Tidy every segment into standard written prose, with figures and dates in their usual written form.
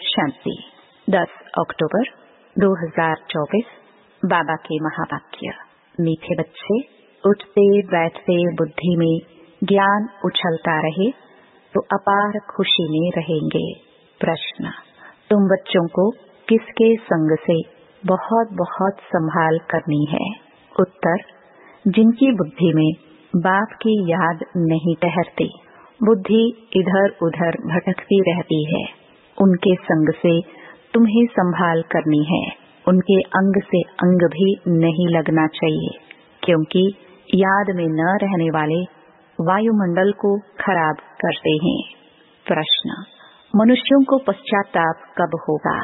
शांति। 10 अक्टूबर 2024। बाबा के महावाक्य। मीठे बच्चे, उठते बैठते बुद्धि में ज्ञान उछलता रहे तो अपार खुशी में रहेंगे। प्रश्न: तुम बच्चों को किसके संग से बहुत बहुत संभाल करनी है? उत्तर: जिनकी बुद्धि में बाप की याद नहीं ठहरती, बुद्धि इधर उधर भटकती रहती है, उनके संग से तुम्हें संभाल करनी है। उनके अंग से अंग भी नहीं लगना चाहिए, क्योंकि याद में न रहने वाले वायुमंडल को खराब करते हैं। प्रश्न: मनुष्यों को पश्चाताप कब होगा?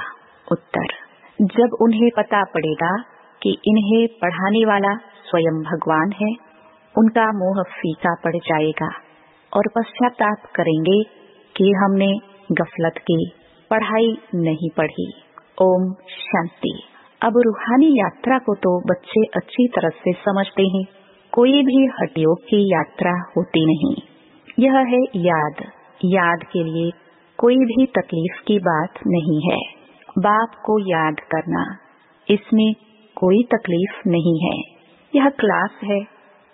उत्तर: जब उन्हें पता पड़ेगा कि इन्हें पढ़ाने वाला स्वयं भगवान है, उनका मोह फीका पड़ जाएगा और पश्चाताप करेंगे कि हमने गफलत की, पढ़ाई नहीं पढ़ी। ओम शांति। अब रूहानी यात्रा को तो बच्चे अच्छी तरह से समझते हैं। कोई भी हठयोग की यात्रा होती नहीं। यह है याद। याद के लिए कोई भी तकलीफ की बात नहीं है। बाप को याद करना, इसमें कोई तकलीफ नहीं है। यह क्लास है,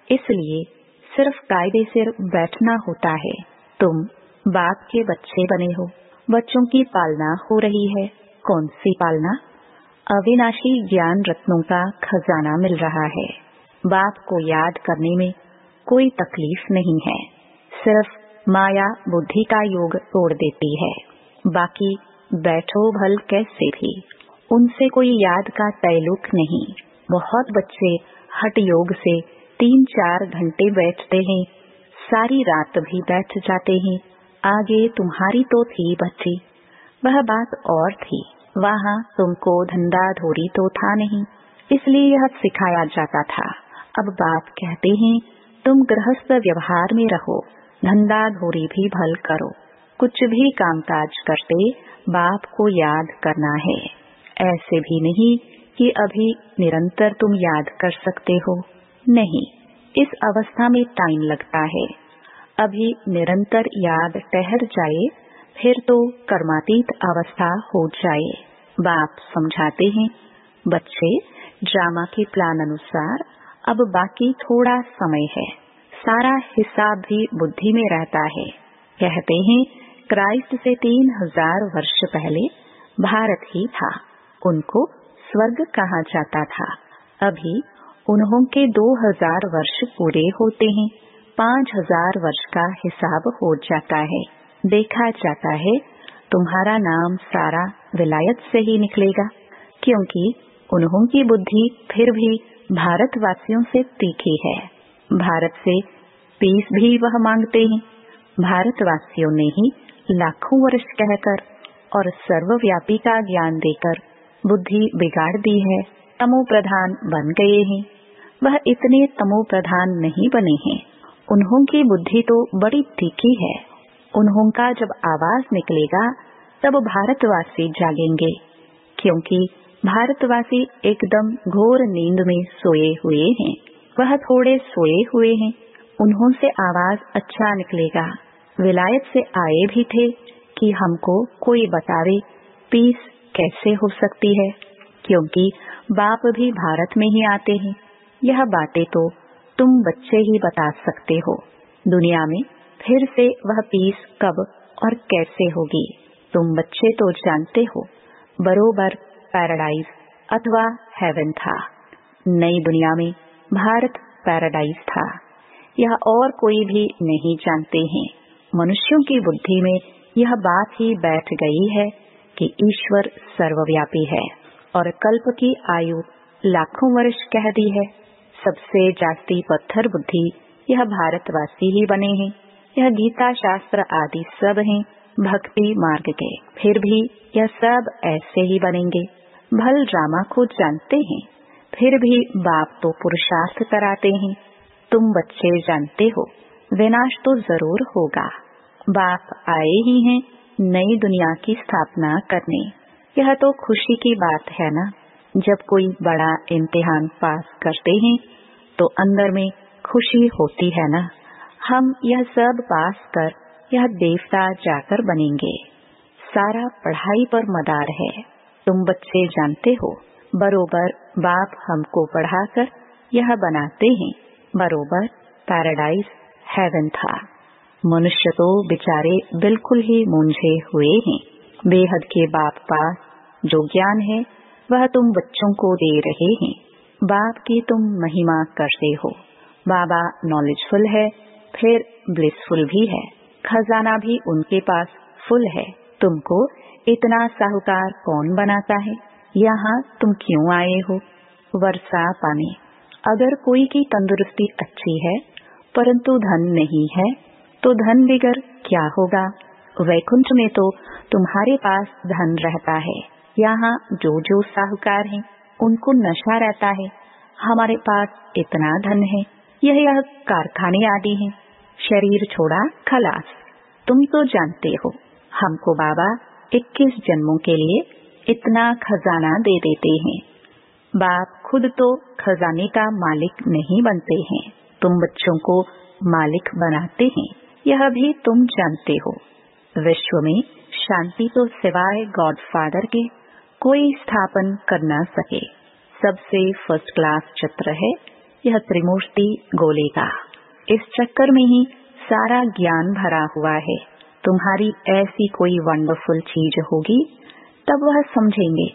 इसलिए सिर्फ कायदे से बैठना होता है। तुम बाप के बच्चे बने हो, बच्चों की पालना हो रही है। कौन सी पालना? अविनाशी ज्ञान रत्नों का खजाना मिल रहा है। बाप को याद करने में कोई तकलीफ नहीं है। सिर्फ माया बुद्धि का योग तोड़ देती है। बाकी बैठो भल कैसे भी, उनसे कोई याद का तल्लुक नहीं। बहुत बच्चे हठ योग से 3-4 घंटे बैठते हैं, सारी रात भी बैठ जाते हैं। आगे तुम्हारी तो थी बच्ची, वह बात और थी। वहाँ तुमको धंधा धोरी तो था नहीं, इसलिए यह सिखाया जाता था। अब बाप कहते हैं तुम गृहस्थ व्यवहार में रहो, धंधा धोरी भी भल करो। कुछ भी कामकाज करते बाप को याद करना है। ऐसे भी नहीं कि अभी निरंतर तुम याद कर सकते हो। नहीं, इस अवस्था में टाइम लगता है। अभी निरंतर याद ठहर जाए, फिर तो कर्मातीत अवस्था हो जाए। बाप समझाते हैं, बच्चे ड्रामा के प्लान अनुसार अब बाकी थोड़ा समय है। सारा हिसाब भी बुद्धि में रहता है। कहते हैं क्राइस्ट से 3000 वर्ष पहले भारत ही था, उनको स्वर्ग कहा जाता था। अभी उन्हों के 2000 वर्ष पूरे होते हैं, 5000 वर्ष का हिसाब हो जाता है। देखा जाता है तुम्हारा नाम सारा विलायत से ही निकलेगा, क्योंकि उन्हों की बुद्धि फिर भी भारतवासियों से तीखी है। भारत से पीस भी वह मांगते हैं। भारतवासियों ने ही लाखों वर्ष कहकर और सर्वव्यापी का ज्ञान देकर बुद्धि बिगाड़ दी है। तमो प्रधान बन गए हैं। वह इतने तमो प्रधान नहीं बने हैं। उन्हों की बुद्धि तो बड़ी तीखी है। उन्हों का जब आवाज निकलेगा तब भारतवासी जागेंगे, क्योंकि भारतवासी एकदम घोर नींद में सोए हुए हैं। वह थोड़े सोए हुए हैं। उन्हों से आवाज अच्छा निकलेगा। विलायत से आए भी थे कि हमको कोई बतावे पीस कैसे हो सकती है, क्योंकि बाप भी भारत में ही आते हैं। यह बातें तो तुम बच्चे ही बता सकते हो। दुनिया में फिर से वह पीस कब और कैसे होगी, तुम बच्चे तो जानते हो। बरोबर पैराडाइज अथवा हेवन था। नई दुनिया में भारत पैराडाइज था। यह और कोई भी नहीं जानते हैं। मनुष्यों की बुद्धि में यह बात ही बैठ गई है कि ईश्वर सर्वव्यापी है और कल्प की आयु लाखों वर्ष कह दी है। सबसे जास्ती पत्थर बुद्धि यह भारतवासी ही बने हैं। यह गीता शास्त्र आदि सब हैं भक्ति मार्ग के, फिर भी यह सब ऐसे ही बनेंगे। भल ड्रामा को जानते हैं, फिर भी बाप तो पुरुषार्थ कराते हैं। तुम बच्चे जानते हो विनाश तो जरूर होगा। बाप आए ही हैं नई दुनिया की स्थापना करने। यह तो खुशी की बात है ना। जब कोई बड़ा इम्तिहान पास करते हैं तो अंदर में खुशी होती है ना। हम यह सब पास कर यह देवता जाकर बनेंगे। सारा पढ़ाई पर मदार है। तुम बच्चे जानते हो, बरोबर बाप हमको पढ़ाकर यह बनाते हैं, बरोबर पैराडाइज हेवन था। मनुष्य तो बेचारे बिल्कुल ही मूंझे हुए हैं। बेहद के बाप पास जो ज्ञान है वह तुम बच्चों को दे रहे हैं। बाप की तुम महिमा करते हो। बाबा नॉलेजफुल है, फिर ब्लिसफुल भी है, खजाना भी उनके पास फुल है। तुमको इतना साहूकार कौन बनाता है? यहाँ तुम क्यों आए हो? वर्षा पाने। अगर कोई की तंदुरुस्ती अच्छी है परंतु धन नहीं है तो धन बिगर क्या होगा? वैकुंठ में तो तुम्हारे पास धन रहता है। यहाँ जो साहूकार हैं उनको नशा रहता है। हमारे पास इतना धन है, यह कारखाने आदि हैं। शरीर छोड़ा खलास। तुम तो जानते हो, हमको बाबा 21 जन्मों के लिए इतना खजाना दे देते हैं। बाप खुद तो खजाने का मालिक नहीं बनते हैं, तुम बच्चों को मालिक बनाते हैं, यह भी तुम जानते हो। विश्व में शांति तो सिवाय गॉडफादर के कोई स्थापन कर न सके। सबसे फर्स्ट क्लास चित्र है यह त्रिमूर्ति गोले का। इस चक्कर में ही सारा ज्ञान भरा हुआ है। तुम्हारी ऐसी कोई वंडरफुल चीज होगी तब वह समझेंगे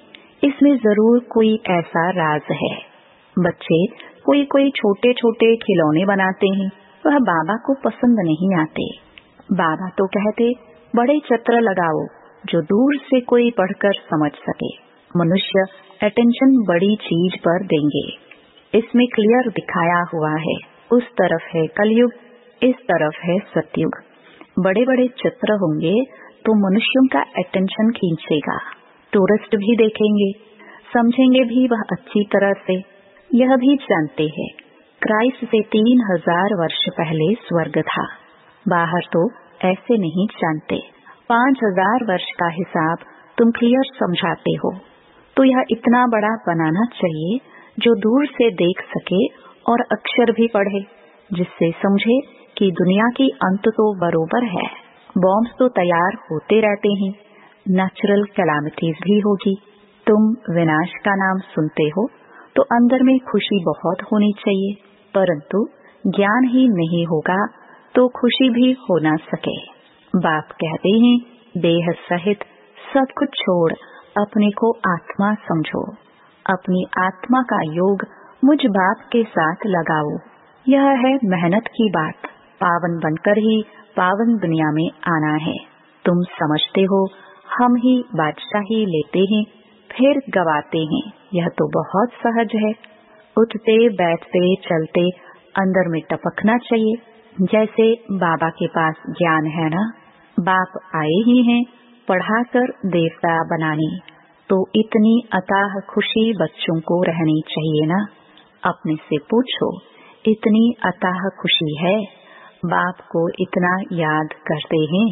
इसमें जरूर कोई ऐसा राज है। बच्चे कोई छोटे छोटे खिलौने बनाते हैं, वह बाबा को पसंद नहीं आते। बाबा तो कहते बड़े चित्र लगाओ जो दूर से कोई पढ़कर समझ सके। मनुष्य अटेंशन बड़ी चीज पर देंगे। इसमें क्लियर दिखाया हुआ है, उस तरफ है कलयुग, इस तरफ है सतयुग। बड़े बड़े चित्र होंगे तो मनुष्यों का अटेंशन खींचेगा। टूरिस्ट भी देखेंगे, समझेंगे भी वह अच्छी तरह से। यह भी जानते हैं क्राइस्ट से 3000 वर्ष पहले स्वर्ग था। बाहर तो ऐसे नहीं जानते। 5000 वर्ष का हिसाब तुम क्लियर समझाते हो, तो यह इतना बड़ा बनाना चाहिए जो दूर से देख सके और अक्षर भी पढ़े, जिससे समझे कि दुनिया की अंत तो बरोबर है। बॉम्ब्स तो तैयार होते रहते हैं, नेचुरल कैलामिटीज भी होगी। तुम विनाश का नाम सुनते हो तो अंदर में खुशी बहुत होनी चाहिए, परंतु ज्ञान ही नहीं होगा तो खुशी भी हो ना सके। बाप कहते हैं देह सहित सब कुछ छोड़ अपने को आत्मा समझो। अपनी आत्मा का योग मुझ बाप के साथ लगाओ। यह है मेहनत की बात। पावन बनकर ही पावन दुनिया में आना है। तुम समझते हो हम ही बादशाही लेते हैं फिर गवाते हैं, यह तो बहुत सहज है। उठते बैठते चलते अंदर में टपकना चाहिए। जैसे बाबा के पास ज्ञान है ना, बाप आए ही हैं पढ़ाकर देवता बनाने, तो इतनी अताह खुशी बच्चों को रहनी चाहिए ना। अपने से पूछो, इतनी अताह खुशी है? बाप को इतना याद करते हैं।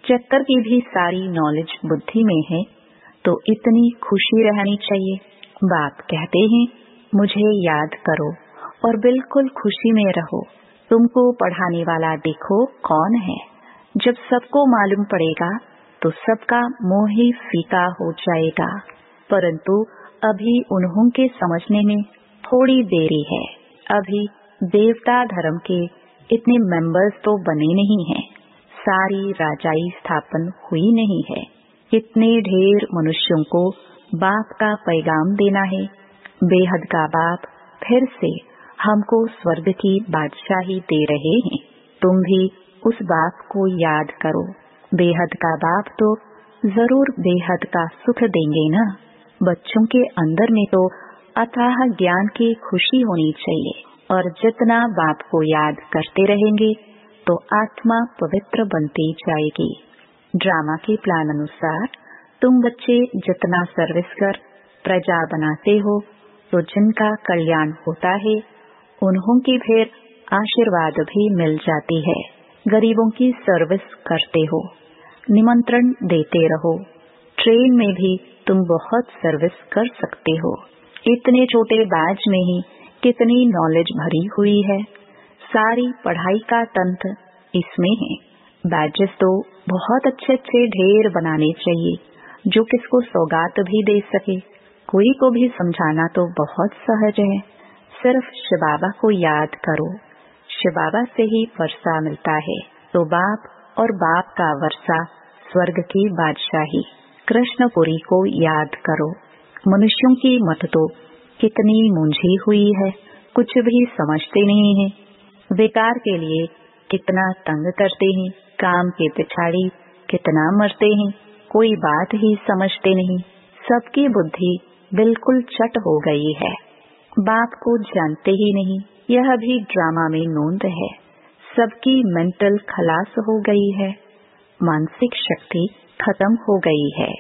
चक्कर की भी सारी नॉलेज बुद्धि में है, तो इतनी खुशी रहनी चाहिए। बाप कहते हैं मुझे याद करो और बिल्कुल खुशी में रहो। तुमको पढ़ाने वाला देखो कौन है। जब सबको मालूम पड़ेगा तो सबका मोह ही फीका हो जाएगा, परंतु अभी उन्हों के समझने में थोड़ी देरी है। अभी देवता धर्म के इतने मेंबर्स तो बने नहीं हैं, सारी राजाई स्थापन हुई नहीं है। कितने ढेर मनुष्यों को बाप का पैगाम देना है। बेहद का बाप फिर से हमको स्वर्ग की बादशाही दे रहे हैं। तुम भी उस बाप को याद करो। बेहद का बाप तो जरूर बेहद का सुख देंगे ना। बच्चों के अंदर में तो अथाह ज्ञान की खुशी होनी चाहिए, और जितना बाप को याद करते रहेंगे तो आत्मा पवित्र बनती जाएगी। ड्रामा के प्लान अनुसार तुम बच्चे जितना सर्विस कर प्रजा बनाते हो तो जिनका कल्याण होता है उन्हों की फिर आशीर्वाद भी मिल जाती है। गरीबों की सर्विस करते हो, निमंत्रण देते रहो। ट्रेन में भी तुम बहुत सर्विस कर सकते हो। इतने छोटे बैच में ही कितनी नॉलेज भरी हुई है। सारी पढ़ाई का तंत्र इसमें है। बैचेस तो बहुत अच्छे अच्छे ढेर बनाने चाहिए, जो किसको सौगात भी दे सके। कोई को भी समझाना तो बहुत सहज है। सिर्फ शिव बाबा को याद करो। शिव बाबा से ही वर्षा मिलता है, तो बाप और बाप का वर्षा स्वर्ग की बादशाही। कृष्णपुरी को याद करो। मनुष्यों की मत तो कितनी मूंझी हुई है, कुछ भी समझते नहीं है। बेकार के लिए कितना तंग करते हैं, काम के पिछाड़ी कितना मरते हैं, कोई बात ही समझते नहीं। सबकी बुद्धि बिल्कुल चट हो गई है। बाप को जानते ही नहीं, यह भी ड्रामा में नोंद है। सबकी मेंटल खलास हो गई है, मानसिक शक्ति खत्म हो गई है।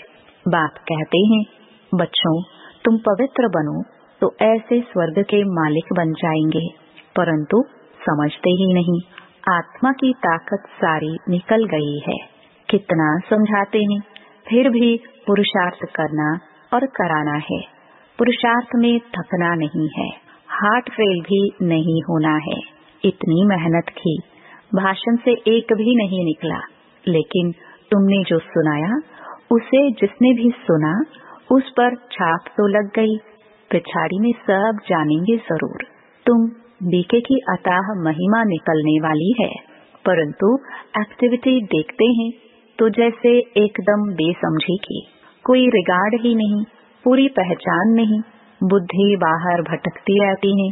बाप कहते हैं, बच्चों तुम पवित्र बनो तो ऐसे स्वर्ग के मालिक बन जाएंगे, परंतु समझते ही नहीं। आत्मा की ताकत सारी निकल गई है। कितना समझाते हैं, फिर भी पुरुषार्थ करना और कराना है। पुरुषार्थ में थकना नहीं है, हार्ट फेल भी नहीं होना है। इतनी मेहनत की, भाषण से एक भी नहीं निकला, लेकिन तुमने जो सुनाया उसे जिसने भी सुना उस पर छाप तो लग गई। पिछाड़ी में सब जानेंगे जरूर। तुम बीके की अताह महिमा निकलने वाली है, परंतु एक्टिविटी देखते हैं तो जैसे एकदम बेसमझी की, कोई रिगार्ड ही नहीं, पूरी पहचान नहीं, बुद्धि बाहर भटकती रहती है।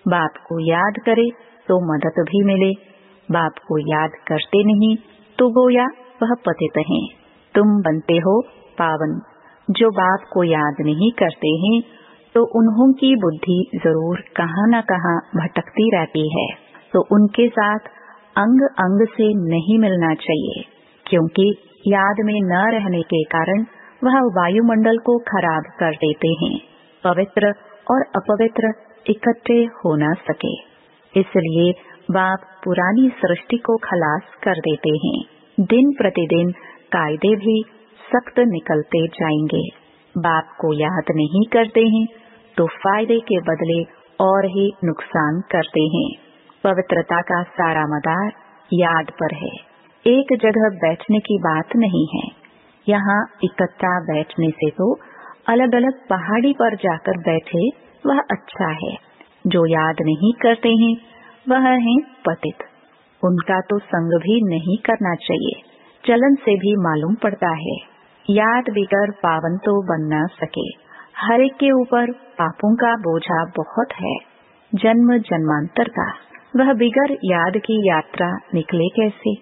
बाप को याद करे तो मदद भी मिले, बाप को याद करते नहीं तो गोया वह पतित हैं। तुम बनते हो पावन। जो बाप को याद नहीं करते हैं तो उन्हों की बुद्धि जरूर कहाँ न कहाँ भटकती रहती है, तो उनके साथ अंग अंग से नहीं मिलना चाहिए, क्योंकि याद में न रहने के कारण वह वायुमंडल को खराब कर देते हैं। पवित्र और अपवित्र इकट्ठे हो न सके, इसलिए बाप पुरानी सृष्टि को खलास कर देते हैं। दिन प्रतिदिन कायदे भी सख्त निकलते जाएंगे। बाप को याद नहीं करते हैं तो फायदे के बदले और ही नुकसान करते हैं। पवित्रता का सारा मदार याद पर है। एक जगह बैठने की बात नहीं है। यहाँ इकट्ठा बैठने से तो अलग अलग पहाड़ी पर जाकर बैठे वह अच्छा है। जो याद नहीं करते हैं वह हैं पतित। उनका तो संग भी नहीं करना चाहिए। चलन से भी मालूम पड़ता है, याद बिगर पावन तो बन न सके। हर एक के ऊपर पापों का बोझा बहुत है, जन्म जन्मांतर का। वह बिगर याद की यात्रा निकले कैसे?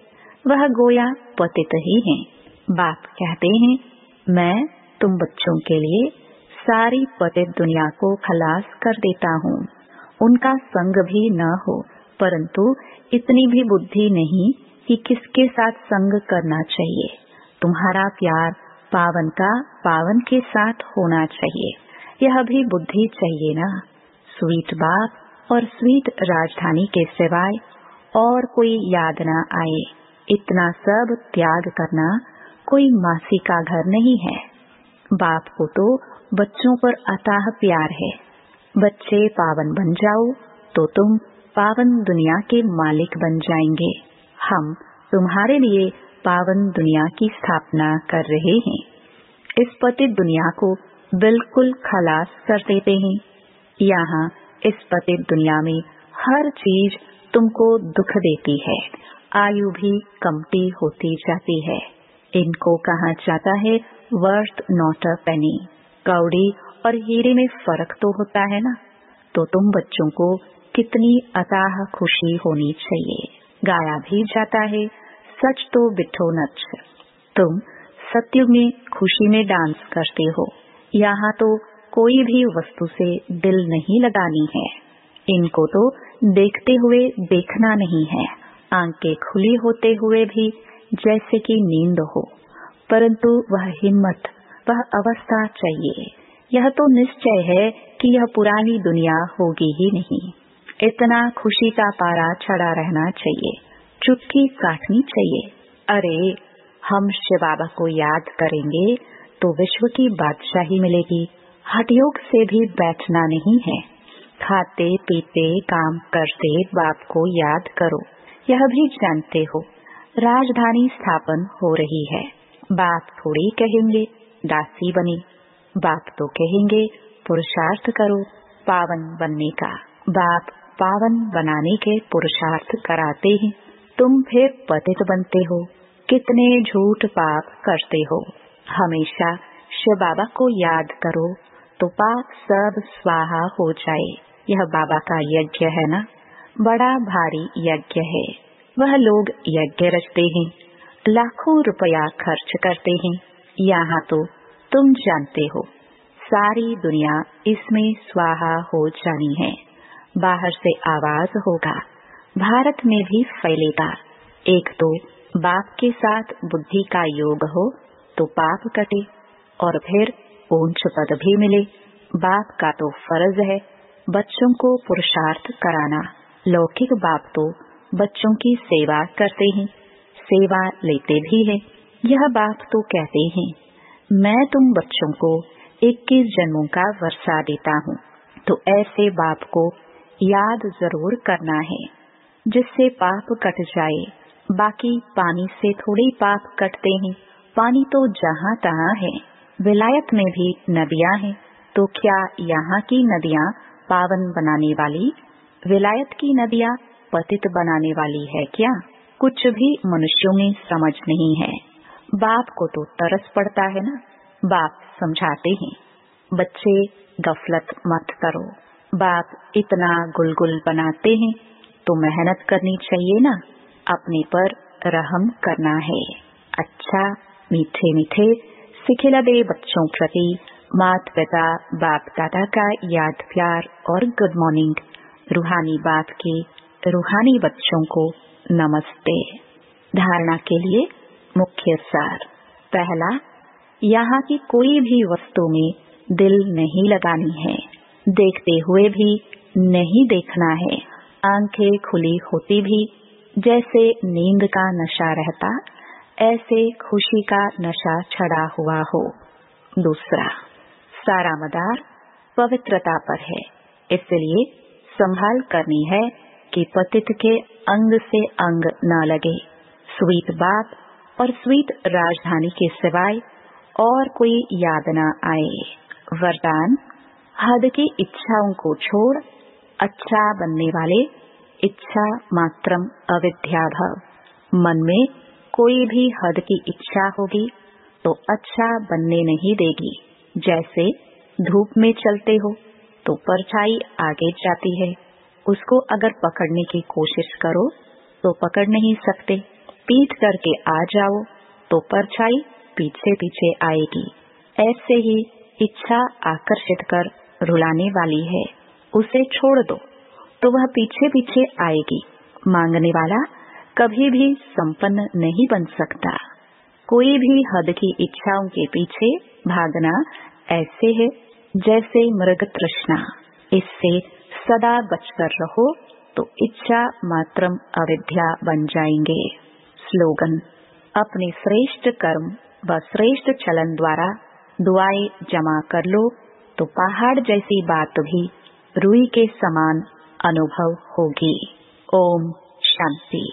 वह गोया पतित ही हैं। बाप कहते हैं, मैं तुम बच्चों के लिए सारी पतित दुनिया को खलास कर देता हूँ। उनका संग भी न हो, परंतु इतनी भी बुद्धि नहीं कि किसके साथ संग करना चाहिए। तुम्हारा प्यार पावन का पावन के साथ होना चाहिए, यह भी बुद्धि चाहिए ना। स्वीट बाप और स्वीट राजधानी के सिवाय और कोई याद ना आए, इतना सब त्याग करना कोई मासी का घर नहीं है। बाप को तो बच्चों पर अथाह प्यार है। बच्चे पावन बन जाओ तो तुम पावन दुनिया के मालिक बन जाएंगे। हम तुम्हारे लिए पावन दुनिया की स्थापना कर रहे हैं। इस पतित दुनिया को बिल्कुल खलास कर देते हैं। यहाँ इस पतित दुनिया में हर चीज तुमको दुख देती है। आयु भी कमती होती जाती है। इनको कहा जाता है वर्थ नॉट अ पेनी। कौड़ी और हीरे में फर्क तो होता है ना। तो तुम बच्चों को कितनी अताह खुशी होनी चाहिए। गाया भी जाता है, सच तो बिठो नच। तुम सत्युग में खुशी में डांस करते हो। यहाँ तो कोई भी वस्तु से दिल नहीं लगानी है। इनको तो देखते हुए देखना नहीं है। आंखें खुली होते हुए भी जैसे कि नींद हो, परंतु वह हिम्मत, वह अवस्था चाहिए। यह तो निश्चय है कि यह पुरानी दुनिया होगी ही नहीं। इतना खुशी का पारा चढ़ा रहना चाहिए, चुटकी काटनी चाहिए। अरे हम शिव बाबा को याद करेंगे तो विश्व की बादशाही मिलेगी। हठयोग से भी बैठना नहीं है। खाते पीते काम करते बाप को याद करो। यह भी जानते हो राजधानी स्थापन हो रही है। बाप थोड़ी कहेंगे दासी बने, बाप तो कहेंगे पुरुषार्थ करो पावन बनने का। बाप पावन बनाने के पुरुषार्थ कराते हैं, तुम फिर पतित बनते हो। कितने झूठ पाप करते हो। हमेशा शिव बाबा को याद करो तो पाप सब स्वाहा हो जाए। यह बाबा का यज्ञ है ना, बड़ा भारी यज्ञ है। वह लोग यज्ञ रचते हैं, लाखों रुपया खर्च करते हैं। यहाँ तो तुम जानते हो सारी दुनिया इसमें स्वाहा हो जानी है। बाहर से आवाज होगा, भारत में भी फैलेगा। एक तो बाप के साथ बुद्धि का योग हो तो पाप कटे और फिर ऊंच पद भी मिले। बाप का तो फर्ज है बच्चों को पुरुषार्थ कराना। लौकिक बाप तो बच्चों की सेवा करते हैं, सेवा लेते भी हैं। यह बाप तो कहते हैं मैं तुम बच्चों को 21 जन्मों का वर्षा देता हूँ। तो ऐसे बाप को याद जरूर करना है जिससे पाप कट जाए। बाकी पानी से थोड़ी पाप कटते हैं, पानी तो जहाँ तहाँ है। विलायत में भी नदियाँ हैं, तो क्या यहाँ की नदियाँ पावन बनाने वाली, विलायत की नदियाँ पतित बनाने वाली है क्या? कुछ भी मनुष्यों में समझ नहीं है। बाप को तो तरस पड़ता है ना। बाप समझाते हैं बच्चे गफलत मत करो। बाप इतना गुलगुल बनाते हैं तो मेहनत करनी चाहिए ना, अपने पर रहम करना है। अच्छा मीठे मीठे सिखिलदे बच्चों प्रति मात पिता बाप दादा का याद प्यार और गुड मॉर्निंग। रूहानी बाप के रूहानी बच्चों को नमस्ते। धारणा के लिए मुख्य सार। पहला, यहाँ की कोई भी वस्तु में दिल नहीं लगानी है, देखते हुए भी नहीं देखना है। आंखें खुली होती भी जैसे नींद का नशा रहता, ऐसे खुशी का नशा चढ़ा हुआ हो। दूसरा, सारा मदार पवित्रता पर है, इसलिए संभाल करनी है कि पतित के अंग से अंग न लगे। स्वीट बाप और स्वीट राजधानी के सिवाय और कोई याद न आए। वरदान, हद की इच्छाओं को छोड़ अच्छा बनने वाले इच्छा मात्रम अविद्या भव। मन में कोई भी हद की इच्छा होगी तो अच्छा बनने नहीं देगी। जैसे धूप में चलते हो तो परछाई आगे जाती है, उसको अगर पकड़ने की कोशिश करो तो पकड़ नहीं सकते। पीठ करके आ जाओ तो परछाई पीछे पीछे आएगी। ऐसे ही इच्छा आकर्षित कर रुलाने वाली है, उसे छोड़ दो तो वह पीछे पीछे आएगी। मांगने वाला कभी भी संपन्न नहीं बन सकता। कोई भी हद की इच्छाओं के पीछे भागना ऐसे है जैसे मृग तृष्णा। इससे सदा बचकर रहो तो इच्छा मात्रम अविद्या बन जाएंगे। स्लोगन, अपने श्रेष्ठ कर्म व श्रेष्ठ चलन द्वारा दुआएं जमा कर लो तो पहाड़ जैसी बात भी रुई के समान अनुभव होगी। ओम शांति।